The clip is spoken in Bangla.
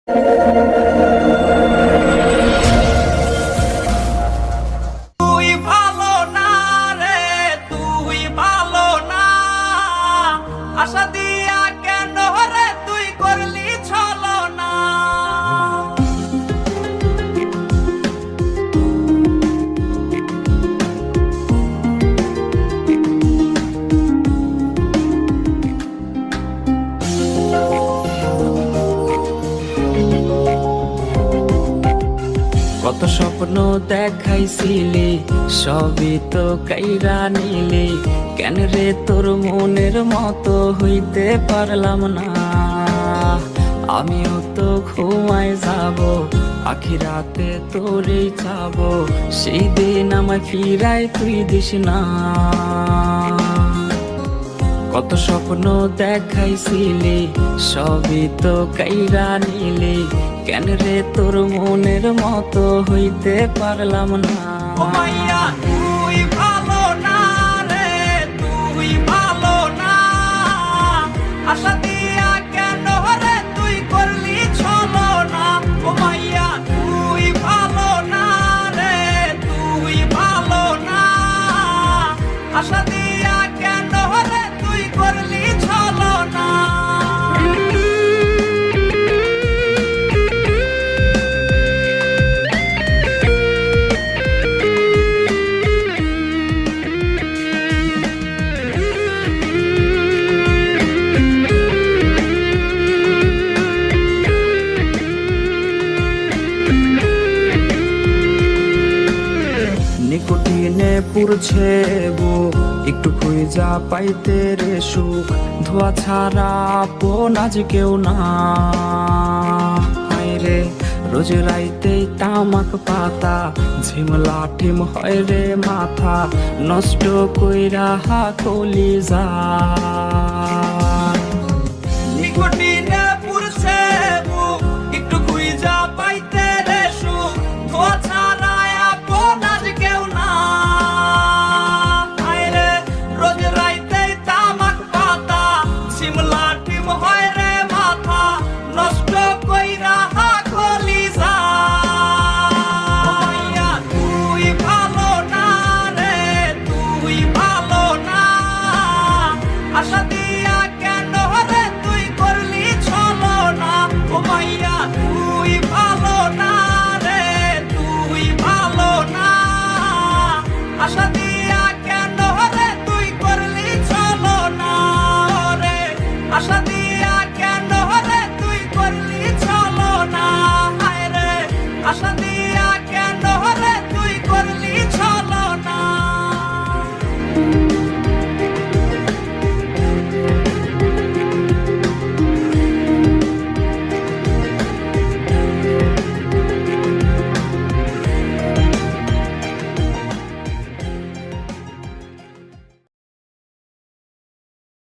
তুই ভালো না রে, তুই ভালো না, আশা দিয়া কেন রে তুই করলি ছলনা। কত স্বপ্ন দেখাইছিলি, সবই তো কাইরা নিলি, কেন রে তোর মনের মতো হইতে পারলাম না। আমিও তো ঘুমায় যাব, আখিরাতে তোরেই চাব, সেই দিন আমায় ফিরাই তুই দিস না। কত স্বপ্ন দেখাইছিলি, সবই তো কাইরা নিলি, কেন রে তোর মনের মতো হইতে পারলাম না। ও মাইয়া তুই ভালো না রে, তুই ভালো না, আশা দিয়া কেন রে তুই করলি ছলনা। ও মাইয়া তুই ভালো না রে, তুই ভালো না, আশা দিয়া কেন রে তুই করলি ছলনা। নিকোটিনে পুরছে বুক, একটু খুঁজা পাইতে রে সুখ, ধোয়া ছাড়া আপন আজ কেউ না। হায় রে রোজ রাইতেই তামাক পাতা, ঝিমলা টিম হয় রে মাথা, নষ্ট কইরা কলিজা। নিকোটিনে পুরছে বুক, একটু খুঁজা পাইতে রে সুখ, ধোয়া ছাড়া আপন আজ কেউ না। হায় রে রোজ রাইতেই তামাক পাতা, ঝিমলা টিম হয় রে মাথা, নষ্ট কইরা কলিজা। মাইয়া তুই ভালো না রে, তুই ভালো না, আশা দিয়া কেন রে তুই করলি ছলনা। ও মাইয়া তুই ভালো না রে, তুই ভালো না, আশা